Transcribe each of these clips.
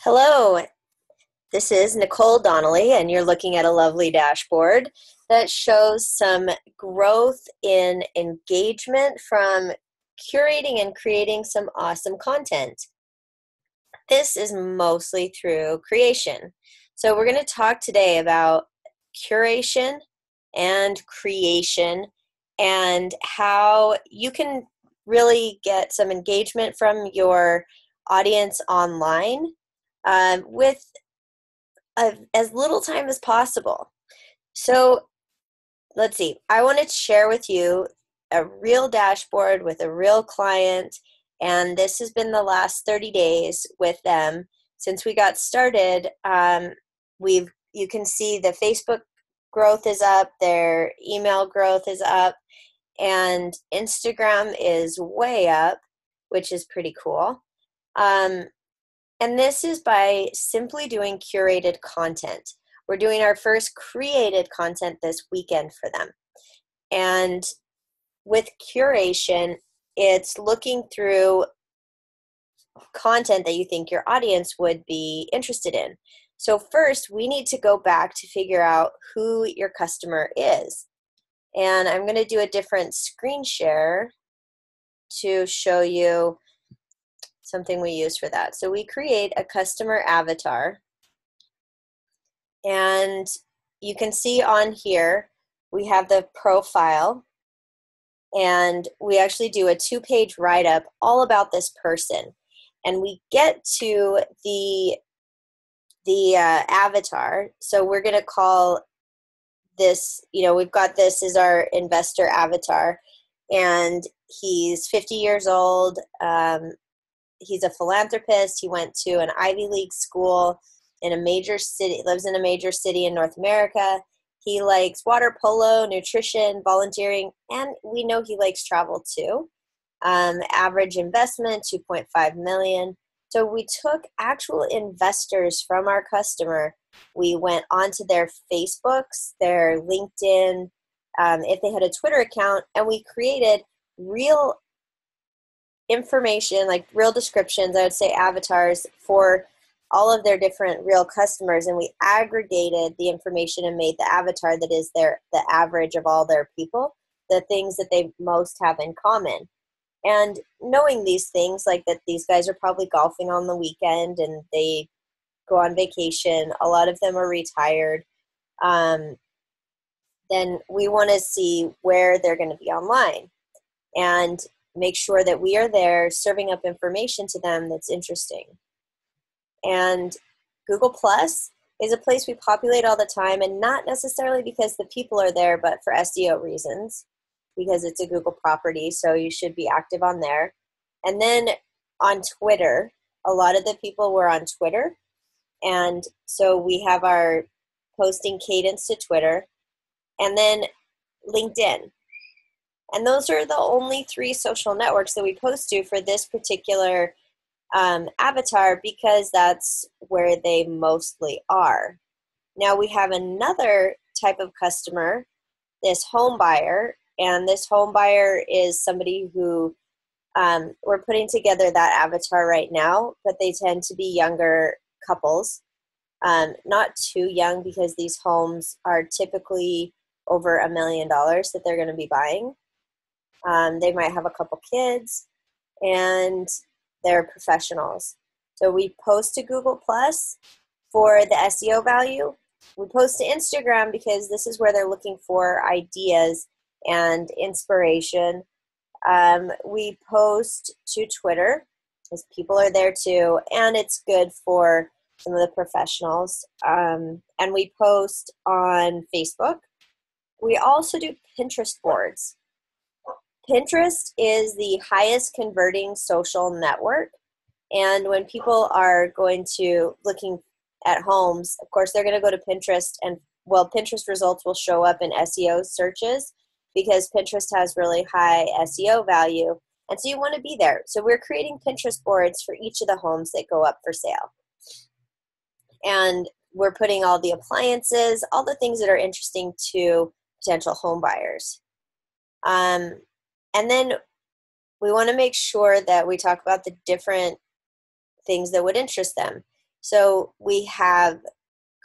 Hello, this is Nicole Donnelly, and you're looking at a lovely dashboard that shows some growth in engagement from curating and creating some awesome content. This is mostly through creation. So we're going to talk today about curation and creation and how you can really get some engagement from your audience online with as little time as possible. So let's see. I want to share with you a real dashboard with a real client, and this has been the last 30 days with them since we got started. You can see the Facebook growth is up, their email growth is up, and Instagram is way up, which is pretty cool. And this is by simply doing curated content. We're doing our first created content this weekend for them. And with curation, it's looking through content that you think your audience would be interested in. So first, we need to go back to figure out who your customer is. And I'm going to do a different screen share to show you something we use for that. So we create a customer avatar, and you can see on here we have the profile, and we actually do a 2-page write-up all about this person. And we get to the avatar. So we're going to call this, we've got this as our investor avatar, and he's 50 years old. He's a philanthropist. He went to an Ivy League school in a major city, lives in a major city in North America. He likes water polo, nutrition, volunteering, and we know he likes travel too. Average investment, 2.5 million. So we took actual investors from our customer. We went onto their Facebooks, their LinkedIn, if they had a Twitter account, and we created real information, like real descriptions, I would say avatars, for all of their different real customers, and we aggregated the information and made the avatar that is the average of all their people, the things that they most have in common. And knowing these things, like that these guys are probably golfing on the weekend and they go on vacation, a lot of them are retired, then we want to see where they're going to be online and make sure that we are there serving up information to them that's interesting. And Google Plus is a place we populate all the time, and not necessarily because the people are there, but for SEO reasons, because it's a Google property, so you should be active on there. And then on Twitter, a lot of the people were on Twitter, and so we have our posting cadence to Twitter, and then LinkedIn. And those are the only 3 social networks that we post to for this particular avatar, because that's where they mostly are. Now we have another type of customer, this home buyer, and this home buyer is somebody who we're putting together that avatar right now, but they tend to be younger couples, not too young, because these homes are typically over $1 million that they're going to be buying. They might have a couple kids, and they're professionals. So we post to Google Plus for the SEO value. We post to Instagram because this is where they're looking for ideas and inspiration. We post to Twitter because people are there too, and it's good for some of the professionals. And we post on Facebook. We also do Pinterest boards. Pinterest is the highest converting social network, and when people are looking at homes, of course they're going to go to Pinterest, and Pinterest results will show up in SEO searches because Pinterest has really high SEO value, and so you want to be there. So we're creating Pinterest boards for each of the homes that go up for sale, and we're putting all the appliances, all the things that are interesting to potential home buyers. And then we want to make sure that we talk about the different things that would interest them. So we have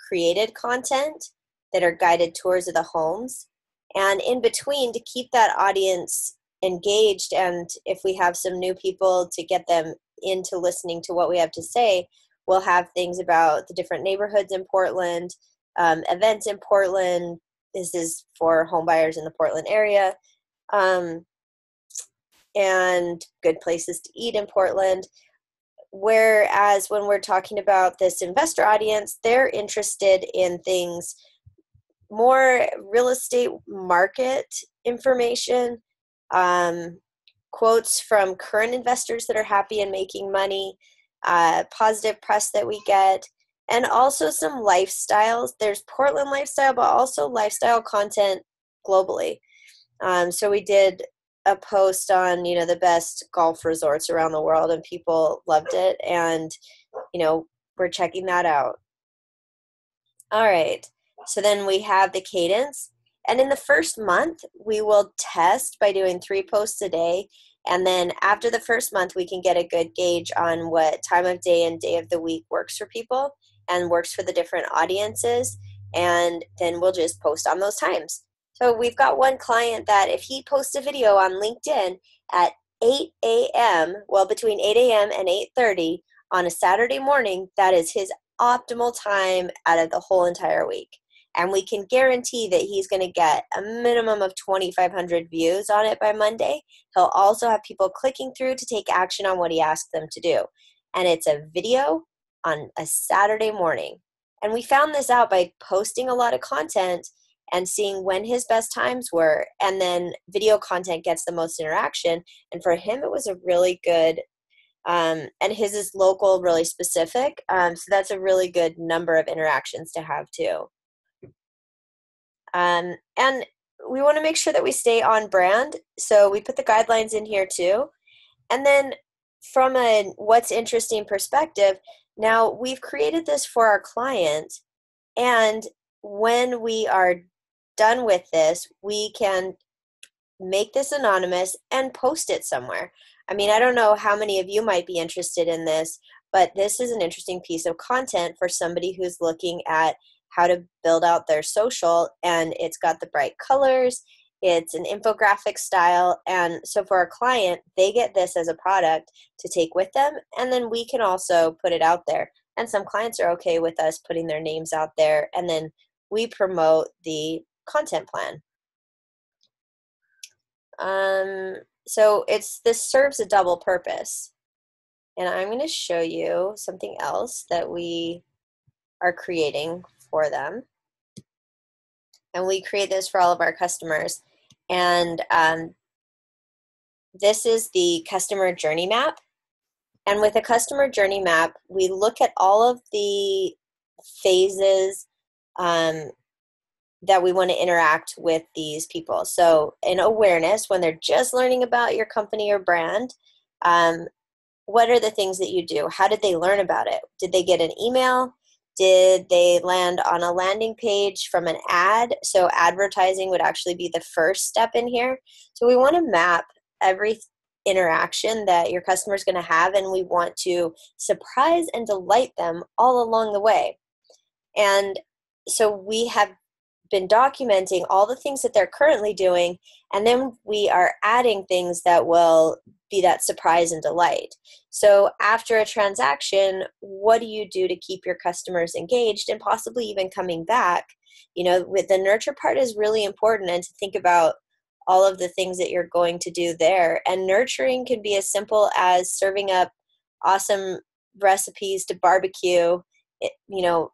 created content that are guided tours of the homes. And in between, to keep that audience engaged, and if we have some new people, to get them into listening to what we have to say, we'll have things about the different neighborhoods in Portland, events in Portland. This is for home buyers in the Portland area, and good places to eat in Portland. Whereas when we're talking about this investor audience, they're interested in things more real estate market information, quotes from current investors that are happy and making money, positive press that we get, and also some lifestyles. There's Portland lifestyle, but also lifestyle content globally. So we did a post on, the best golf resorts around the world, and people loved it. And, we're checking that out. All right. So then we have the cadence. And in the first month, we will test by doing 3 posts a day. And then after the first month, we can get a good gauge on what time of day and day of the week works for people and works for the different audiences. And then we'll just post on those times. So we've got one client that if he posts a video on LinkedIn at 8 a.m., well, between 8 a.m. and 8:30 on a Saturday morning, that is his optimal time out of the whole entire week. And we can guarantee that he's going to get a minimum of 2,500 views on it by Monday. He'll also have people clicking through to take action on what he asked them to do. And it's a video on a Saturday morning. And we found this out by posting a lot of content and seeing when his best times were. And then video content gets the most interaction. And for him, it was a really good and his is local, really specific. So that's a really good number of interactions to have too. And we want to make sure that we stay on brand. So we put the guidelines in here too. And then from a what's interesting perspective, now we've created this for our client. And when we are done with this, we can make this anonymous and post it somewhere. I mean, I don't know how many of you might be interested in this, but this is an interesting piece of content for somebody who's looking at how to build out their social, and it's got the bright colors, it's an infographic style, and so for our client, they get this as a product to take with them, and then we can also put it out there. And some clients are okay with us putting their names out there, and then we promote the content plan. So this serves a double purpose. And I'm going to show you something else that we are creating for them. And we create this for all of our customers. And this is the customer journey map. And with a customer journey map, we look at all of the phases that we want to interact with these people. So in awareness, when they're just learning about your company or brand, what are the things that you do? How did they learn about it? Did they get an email? Did they land on a landing page from an ad? So advertising would actually be the first step in here. So we want to map every interaction that your customer is going to have, and we want to surprise and delight them all along the way. And so we have been documenting all the things that they're currently doing, and then we are adding things that will be that surprise and delight. So after a transaction, what do you do to keep your customers engaged and possibly even coming back? With the nurture part is really important, and to think about all of the things that you're going to do there. And nurturing can be as simple as serving up awesome recipes to barbecue,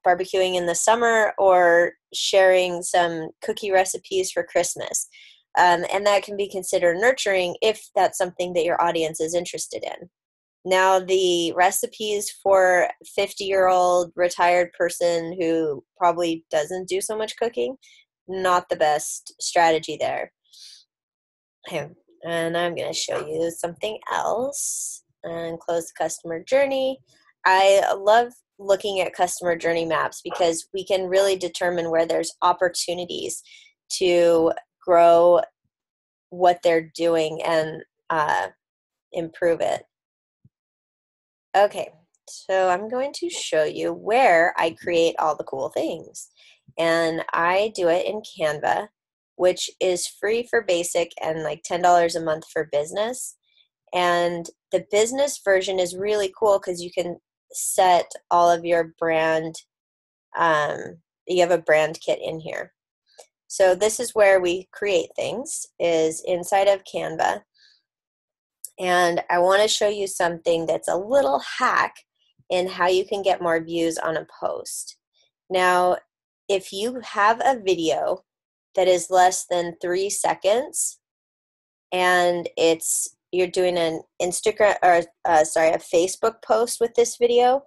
barbecuing in the summer, or sharing some cookie recipes for Christmas. And that can be considered nurturing if that's something that your audience is interested in. Now, the recipes for 50-year-old retired person who probably doesn't do so much cooking, not the best strategy there. Okay. And I'm going to show you something else and close the customer journey. I love looking at customer journey maps because we can really determine where there's opportunities to grow what they're doing and improve it. Okay, So I'm going to show you where I create all the cool things. And I do it in Canva, which is free for basic and like $10 a month for business. And the business version is really cool because you can set all of your brand, you have a brand kit in here. So this is where we create things, is inside of Canva. And I want to show you something that's a little hack in how you can get more views on a post. Now, if you have a video that is less than 3 seconds and you're doing an Instagram or a Facebook post with this video,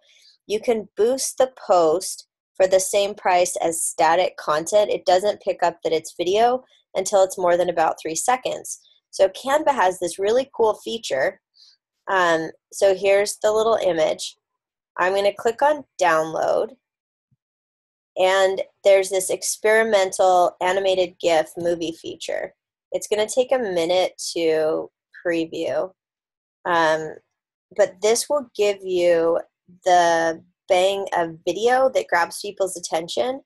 you can boost the post for the same price as static content. It doesn't pick up that it's video until it's more than about 3 seconds. So Canva has this really cool feature. So here's the little image. I'm going to click on download, and there's this experimental animated GIF movie feature. It's going to take a minute to preview, but this will give you the bang of video that grabs people's attention,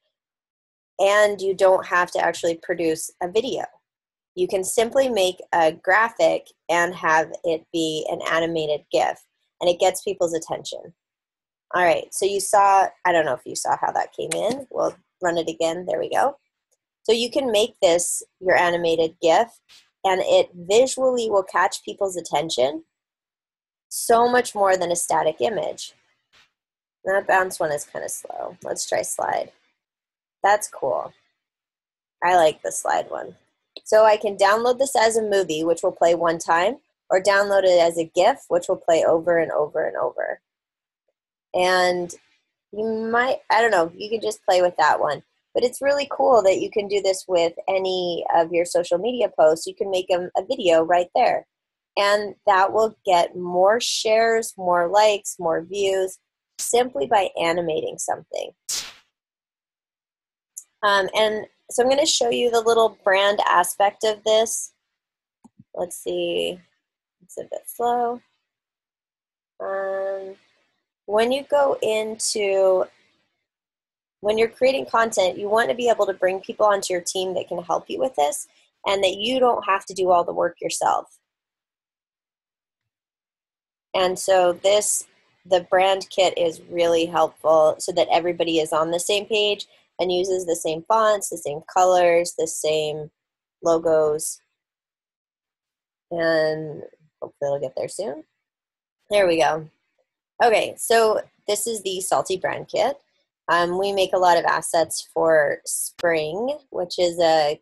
and you don't have to actually produce a video. You can simply make a graphic and have it be an animated GIF, and it gets people's attention. All right, so you saw, I don't know if you saw how that came in. We'll run it again. There we go. So you can make this your animated GIF, and it visually will catch people's attention so much more than a static image. That bounce one is kind of slow. Let's try slide. That's cool. I like the slide one. So I can download this as a movie, which will play one time, or download it as a GIF, which will play over and over and over. And you might, I don't know, you can just play with that one. But it's really cool that you can do this with any of your social media posts. You can make a video right there. And that will get more shares, more likes, more views, simply by animating something. And so I'm going to show you the little brand aspect of this. Let's see. It's a bit slow. When you're creating content, you want to be able to bring people onto your team that can help you with this, and that you don't have to do all the work yourself. And so the brand kit is really helpful so that everybody is on the same page and uses the same fonts, the same colors, the same logos. And hopefully it'll get there soon. There we go. Okay, so this is the Salty Brand Kit. We make a lot of assets for Spring, which is a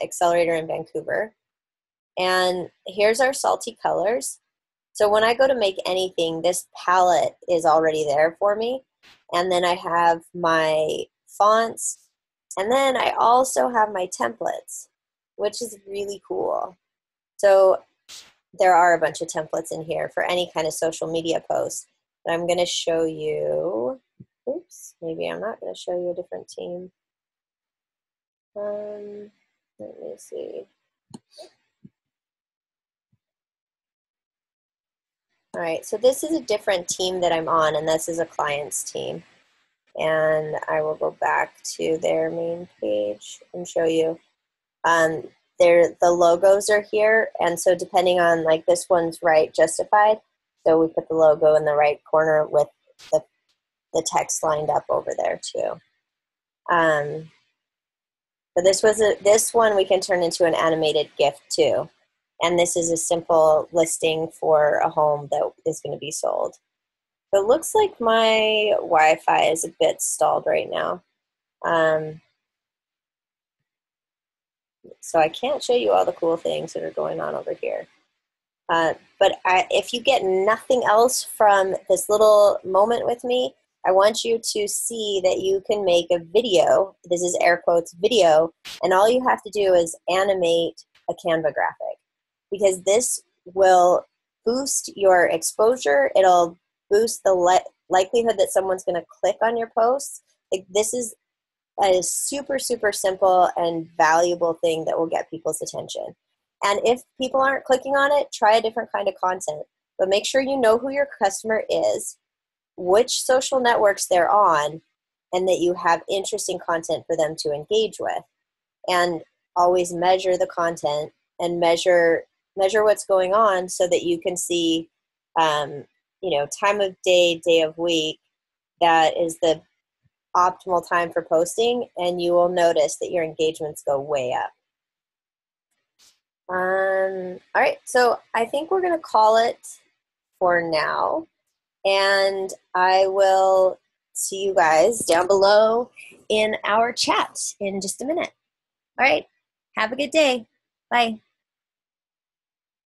accelerator in Vancouver. And here's our salty colors. So when I go to make anything, this palette is already there for me. And then I have my fonts. And then I also have my templates, which is really cool. So there are a bunch of templates in here for any kind of social media post. But I'm going to show you, oops, maybe I'm not going to show you a different team. Let me see. All right, so this is a different team that I'm on, and this is a client's team. And I will go back to their main page and show you. The logos are here, and so depending on, like, this one's right justified, so we put the logo in the right corner with the text lined up over there too. But this one we can turn into an animated GIF too. And this is a simple listing for a home that is going to be sold. So it looks like my Wi-Fi is a bit stalled right now. So I can't show you all the cool things that are going on over here. But if you get nothing else from this little moment with me, I want you to see that you can make a video. This is air quotes video. And all you have to do is animate a Canva graphic, because this will boost your exposure. It'll boost the likelihood that someone's going to click on your posts. Like, this is a super, super simple and valuable thing that will get people's attention. And if people aren't clicking on it, try a different kind of content. But make sure you know who your customer is. which social networks they're on and that you have interesting content for them to engage with. And always measure the content and measure what's going on so that you can see, time of day, day of week, that is the optimal time for posting, and you will notice that your engagements go way up. All right, so I think we're going to call it for now, and I will see you guys down below in our chat in just a minute. All right, have a good day. Bye.